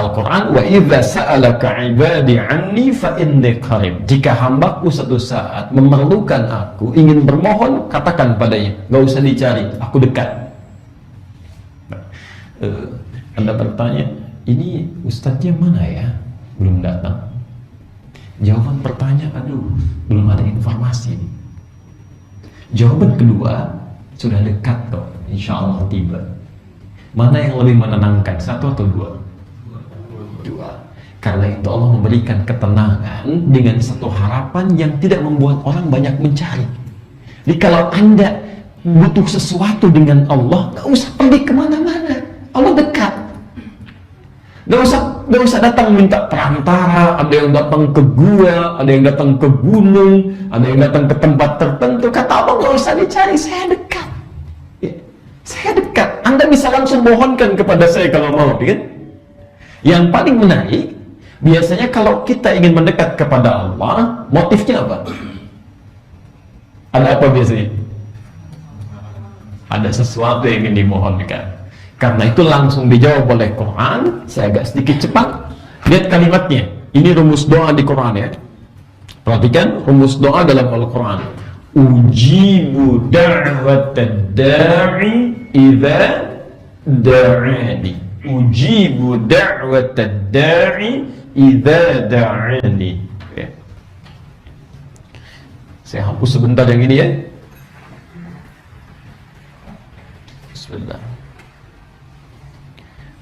Al-Quran, wa idza sa'alaka ibadi anni fa inni qarib. Jika hambaku satu saat memerlukan aku, ingin bermohon, katakan padanya, nggak usah dicari, aku dekat. Anda bertanya, ini ustadznya mana ya? Belum datang. Jawaban pertanyaan, aduh, belum ada informasi. Jawaban kedua, sudah dekat kok, insya Allah tiba. Mana yang lebih menenangkan, satu atau dua? Dua. Karena itu Allah memberikan ketenangan dengan satu harapan yang tidak membuat orang banyak mencari. Jadi kalau Anda butuh sesuatu dengan Allah, nggak usah pergi kemana-mana, Allah dekat. Nggak usah datang minta perantara. Ada yang datang ke gua, ada yang datang ke gunung, ada yang datang ke tempat tertentu. Kata Allah, nggak usah dicari, saya dekat. Ya, saya dekat. Anda bisa langsung mohonkan kepada saya kalau mau, kan? Yang paling menarik, biasanya kalau kita ingin mendekat kepada Allah, motifnya apa? Ada apa biasanya? Ada sesuatu yang ingin dimohonkan. Karena itu langsung dijawab oleh Quran. Saya agak sedikit cepat. Lihat kalimatnya. Ini rumus doa di Quran ya. Perhatikan rumus doa dalam Al-Quran. Ujibu da'watad da'i idza da'ani. Ujibu da'watad da'i idza da'ani. Okay. Saya hapus sebentar yang ini ya. Bismillah.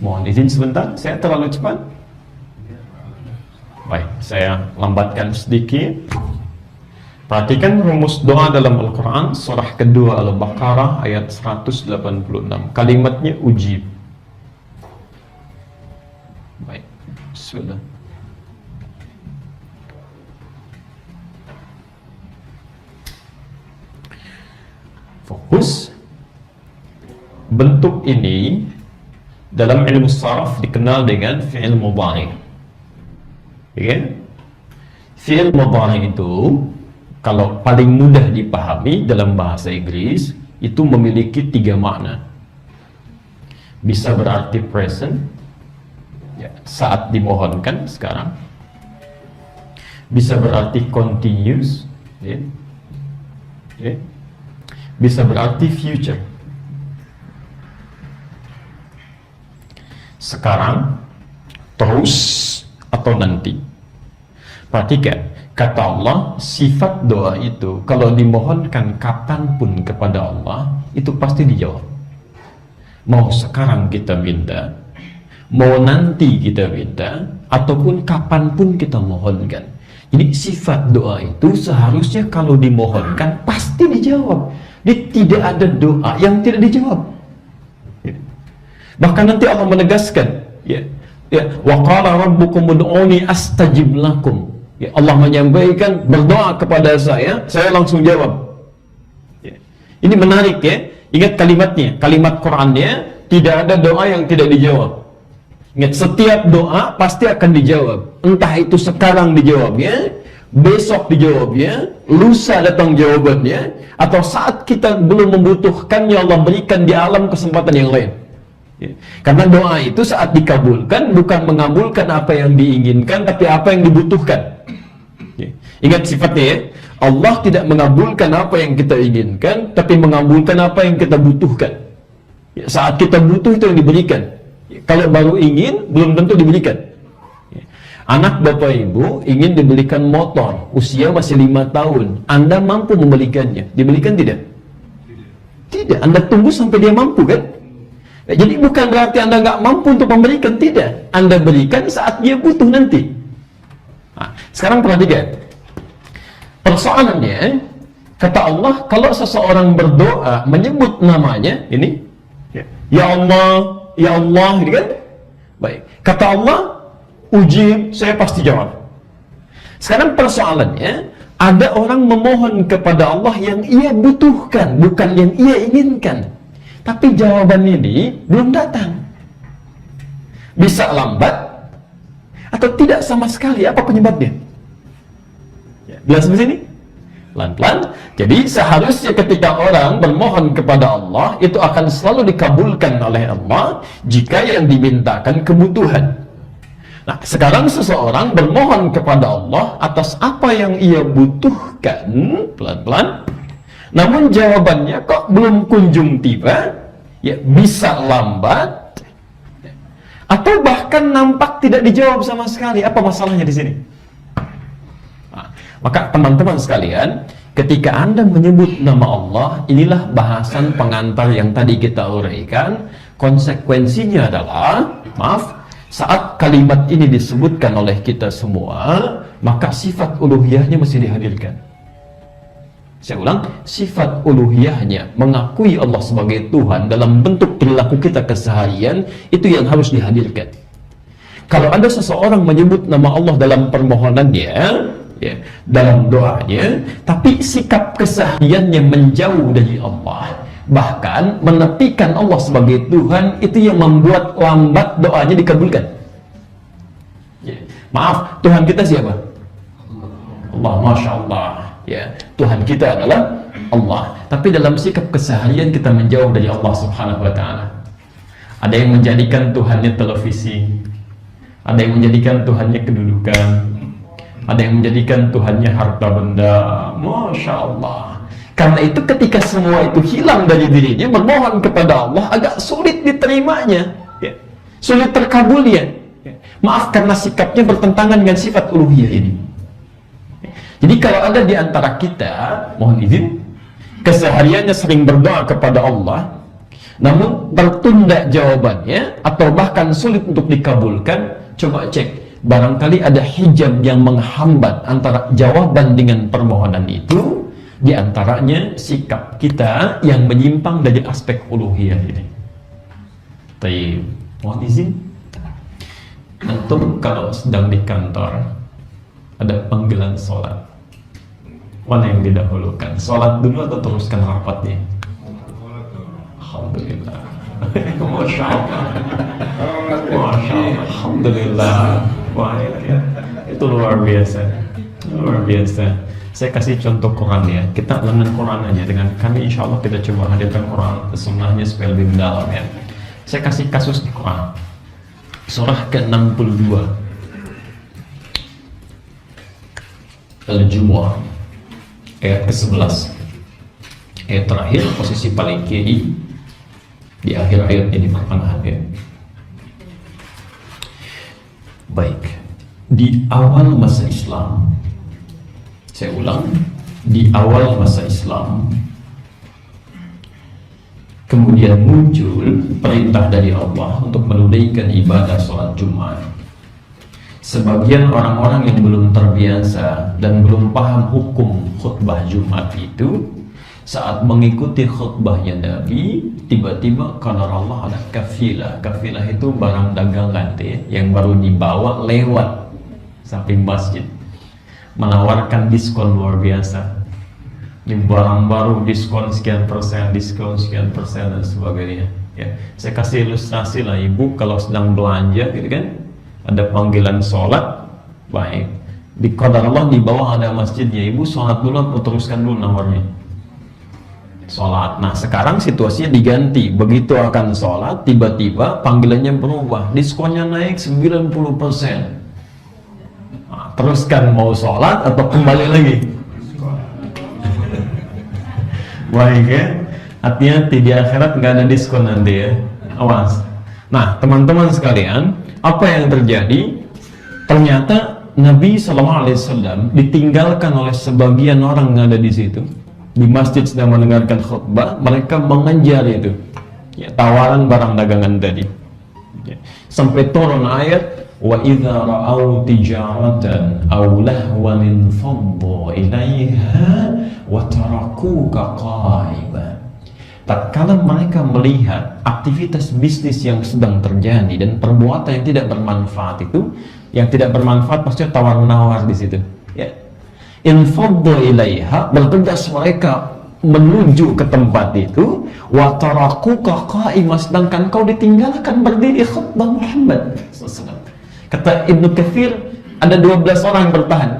Mohon izin sebentar, saya terlalu cepat. Baik, saya lambatkan sedikit. Perhatikan rumus doa dalam Al-Quran, surah kedua Al-Baqarah ayat 186. Kalimatnya ujib. Baik, bismillah. Fokus. Bentuk ini dalam ilmu saraf dikenal dengan fi'il mudhari. Ya? Fi'il mudhari itu kalau paling mudah dipahami dalam bahasa Inggris itu memiliki 3 makna. Bisa berarti present, ya, saat dimohonkan sekarang. Bisa berarti continuous, ya. Ya. Bisa berarti future. Sekarang, terus, atau nanti. Perhatikan, kata Allah, sifat doa itu kalau dimohonkan kapanpun kepada Allah, itu pasti dijawab. Mau sekarang kita minta, mau nanti kita minta, ataupun kapanpun kita mohonkan. Jadi sifat doa itu seharusnya kalau dimohonkan pasti dijawab. Jadi tidak ada doa yang tidak dijawab. Bahkan nanti Allah menegaskan, ya, wa qala rabbukum ud'uni astajib lakum. Ya, Allah menyampaikan, berdoa kepada saya langsung jawab. Ya. Ini menarik ya. Ingat kalimatnya, kalimat Qur'annya, tidak ada doa yang tidak dijawab. Ingat, setiap doa pasti akan dijawab. Entah itu sekarang dijawabnya, besok dijawabnya, lusa datang jawabannya, atau saat kita belum membutuhkannya Allah berikan di alam kesempatan yang lain. Ya. Karena doa itu saat dikabulkan bukan mengabulkan apa yang diinginkan, tapi apa yang dibutuhkan. Ya. Ingat sifatnya ya, Allah tidak mengabulkan apa yang kita inginkan, tapi mengabulkan apa yang kita butuhkan. Ya. Saat kita butuh itu yang diberikan. Ya. Kalau baru ingin, belum tentu diberikan. Ya. Anak bapak ibu ingin dibelikan motor, usia masih 5 tahun. Anda mampu membelikannya, dibelikan tidak? Tidak. Anda tunggu sampai dia mampu kan? Jadi bukan berarti Anda nggak mampu untuk memberikan, tidak. Anda berikan saat dia butuh nanti. Nah, sekarang perhatikan. Persoalannya, kata Allah, kalau seseorang berdoa menyebut namanya, ini, ya Allah, ini kan? Baik. Kata Allah, ujib, saya pasti jawab. Sekarang persoalannya, ada orang memohon kepada Allah yang ia butuhkan, bukan yang ia inginkan. Tapi jawaban ini belum datang. Bisa lambat atau tidak sama sekali. Apa penyebabnya? Ya, jelas di sini? Pelan-pelan. Jadi seharusnya ketika orang bermohon kepada Allah, itu akan selalu dikabulkan oleh Allah jika yang dimintakan kebutuhan. Nah, sekarang seseorang bermohon kepada Allah atas apa yang ia butuhkan, pelan-pelan, namun jawabannya kok belum kunjung tiba, ya bisa lambat, atau bahkan nampak tidak dijawab sama sekali. Apa masalahnya di sini? Nah, maka teman-teman sekalian, ketika Anda menyebut nama Allah, inilah bahasan pengantar yang tadi kita uraikan. Konsekuensinya adalah, maaf, saat kalimat ini disebutkan oleh kita semua, maka sifat uluhiyahnya mesti dihadirkan. Saya ulang, sifat uluhiyahnya, mengakui Allah sebagai Tuhan dalam bentuk perilaku kita keseharian, itu yang harus dihadirkan. Kalau ada seseorang menyebut nama Allah dalam permohonannya, ya, dalam doanya, tapi sikap kesehariannya menjauh dari Allah, bahkan menepikan Allah sebagai Tuhan, itu yang membuat lambat doanya dikabulkan. Ya. Maaf, Tuhan kita siapa? Allah, Masya Allah. Ya, Tuhan kita adalah Allah. Tapi dalam sikap keseharian kita menjauh dari Allah Subhanahu Wa Taala. Ada yang menjadikan Tuhannya televisi, ada yang menjadikan Tuhannya kedudukan, ada yang menjadikan Tuhannya harta benda. Masya Allah. Karena itu ketika semua itu hilang dari dirinya, bermohon kepada Allah agak sulit diterimanya, ya. Sulit terkabulnya, ya. Maaf, karena sikapnya bertentangan dengan sifat uluhiyah ini. Jadi kalau ada di antara kita, mohon izin, kesehariannya sering berdoa kepada Allah, namun tertunda jawabannya, atau bahkan sulit untuk dikabulkan, coba cek, barangkali ada hijab yang menghambat antara jawaban dengan permohonan itu. Di antaranya sikap kita yang menyimpang dari aspek uluhiyah ini. Tapi mohon izin, antum kalau sedang di kantor ada panggilan sholat, mana yang didahulukan? Sholat dulu atau teruskan rapatnya? Alhamdulillah. Masya Allah. Masya Allah. Alhamdulillah. Baik ya. Itu luar biasa. Luar biasa. Saya kasih contoh Quran ya. Kita dengan Quran aja. Dengan kami insya Allah kita coba hadirkan Quran sunnahnya supaya lebih mendalam ya. Saya kasih kasus di Quran. Surah ke-62 Al-Jumu'ah ayat ke-11. Ayat terakhir, posisi paling kiri di akhir ayat ini, pertengahan ya. Baik, di awal masa Islam, saya ulang, di awal masa Islam, kemudian muncul perintah dari Allah untuk menunaikan ibadah sholat Jumat. Sebagian orang-orang yang belum terbiasa dan belum paham hukum khutbah Jumat itu, saat mengikuti khutbahnya Nabi, tiba-tiba karena Allah ada kafilah. Kafilah itu barang dagangan yang baru dibawa lewat samping masjid, menawarkan diskon luar biasa. Ini barang baru, diskon sekian persen, dan sebagainya ya. Saya kasih ilustrasi lah, ibu kalau sedang belanja gitu kan, ada panggilan sholat, baik, di qadar Allah di bawah ada masjidnya, ibu sholat dulu atau teruskan dulu nomornya? Sholat. Nah sekarang situasinya diganti, begitu akan sholat tiba-tiba panggilannya berubah, diskonnya naik 90%. Teruskan mau sholat atau kembali lagi? Baik ya, hati-hati di akhirat nggak ada diskon nanti ya, awas. Nah teman-teman sekalian, apa yang terjadi? Ternyata Nabi SAW ditinggalkan oleh sebagian orang yang ada di situ, di masjid sedang mendengarkan khutbah, mereka mengejar itu ya, tawaran barang dagangan tadi ya. Sampai turun ayat, wa idza ra'au tijaratan aw lahwan infaddu ilaiha wa tarakuka qa'iman. Tatkala mereka melihat aktivitas bisnis yang sedang terjadi dan perbuatan yang tidak bermanfaat itu, yang tidak bermanfaat pasti tawar-menawar di situ ya. Infaddu ilaiha, bergegas mereka menuju ke tempat itu, wa tarakuka qa'iman, sedangkan kau ditinggalkan berdiri khutbah Muhammad sallallahu. Kata Ibnu Katsir, ada 12 orang bertahan,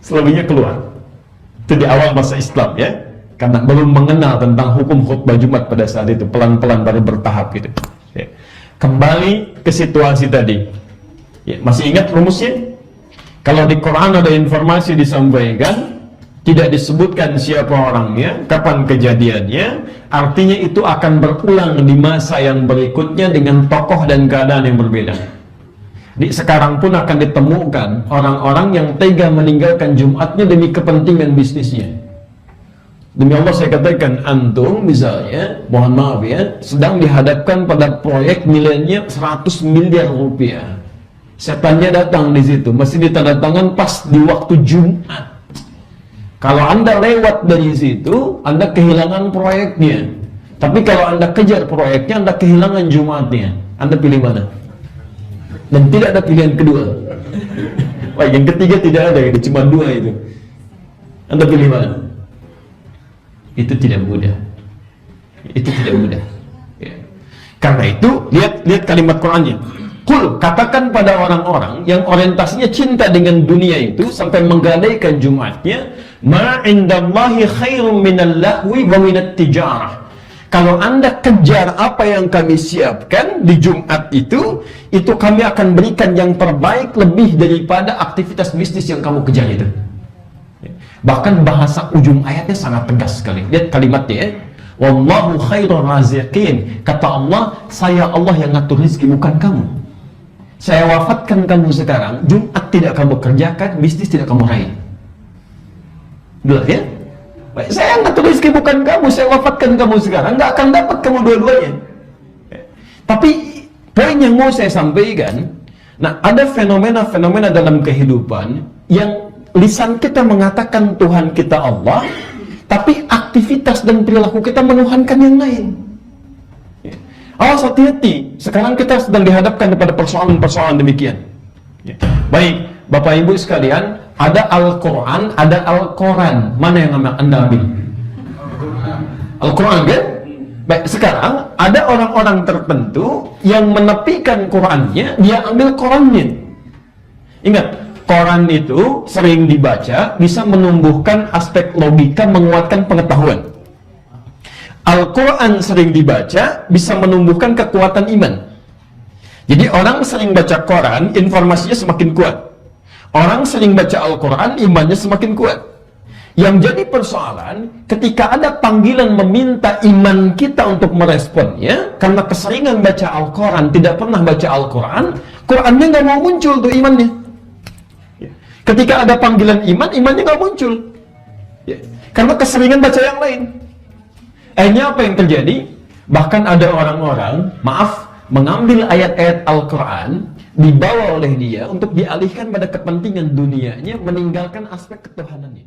selebihnya keluar. Itu di awal masa Islam ya, karena belum mengenal tentang hukum khutbah Jumat pada saat itu, pelan-pelan baru bertahap gitu ya. Kembali ke situasi tadi Ya, masih ingat rumusnya? Kalau di Quran ada informasi disampaikan, tidak disebutkan siapa orangnya, kapan kejadiannya, artinya itu akan berulang di masa yang berikutnya dengan tokoh dan keadaan yang berbeda. Di sekarang pun akan ditemukan orang-orang yang tega meninggalkan Jumatnya demi kepentingan bisnisnya. Demi Allah saya katakan, antum misalnya, mohon maaf ya, sedang dihadapkan pada proyek nilainya 100 miliar rupiah. Setannya datang di situ, mesti ditandatangan pas di waktu Jumat. Kalau Anda lewat dari situ, Anda kehilangan proyeknya. Tapi kalau Anda kejar proyeknya, Anda kehilangan Jumatnya. Anda pilih mana? Dan tidak ada pilihan kedua. Wah, yang ketiga tidak ada, itu cuma dua itu. Anda pilih mana? Itu tidak mudah. Itu tidak mudah. Ya. Karena itu, lihat kalimat Qur'annya. Qul, katakan pada orang-orang yang orientasinya cinta dengan dunia itu sampai menggadaikan Jumatnya, ma indallahi khairum minal lahwi wa minat tijarah. Kalau Anda kejar apa yang kami siapkan di Jumat itu kami akan berikan yang terbaik lebih daripada aktivitas bisnis yang kamu kejar itu. Bahkan bahasa ujung ayatnya sangat tegas sekali. Lihat kalimatnya ya. Wallahu khairur raziqin. Kata Allah, saya Allah yang ngatur rezeki, bukan kamu. Saya wafatkan kamu sekarang, Jumat tidak kamu kerjakan, bisnis tidak kamu raih. Dua ya? Saya yang ngatur rezeki, bukan kamu. Saya wafatkan kamu sekarang, nggak akan dapat kamu dua-duanya. Tapi poin yang mau saya sampaikan, nah ada fenomena-fenomena dalam kehidupan yang lisan kita mengatakan Tuhan kita Allah, tapi aktivitas dan perilaku kita menuhankan yang lain. Awas, hati-hati. Sekarang kita sedang dihadapkan kepada persoalan-persoalan demikian. Baik, Bapak Ibu sekalian, ada Al-Quran, ada Al-Quran. Mana yang Anda ambil? Al-Quran kan? Baik, sekarang ada orang-orang tertentu yang menepikan Qurannya, dia ambil Qurannya. Ingat, Quran itu sering dibaca, bisa menumbuhkan aspek logika, menguatkan pengetahuan. Al-Quran sering dibaca, bisa menumbuhkan kekuatan iman. Jadi orang sering baca Quran, informasinya semakin kuat. Orang sering baca Al-Quran, imannya semakin kuat. Yang jadi persoalan, ketika ada panggilan meminta iman kita untuk meresponnya, karena keseringan baca Al-Quran, tidak pernah baca Al-Quran, Qurannya nggak mau muncul tuh imannya. Ketika ada panggilan iman, imannya nggak muncul. Karena keseringan baca yang lain. Akhirnya apa yang terjadi? Bahkan ada orang-orang, mengambil ayat-ayat Al-Quran, dibawa oleh dia untuk dialihkan pada kepentingan dunianya, meninggalkan aspek ketuhanannya.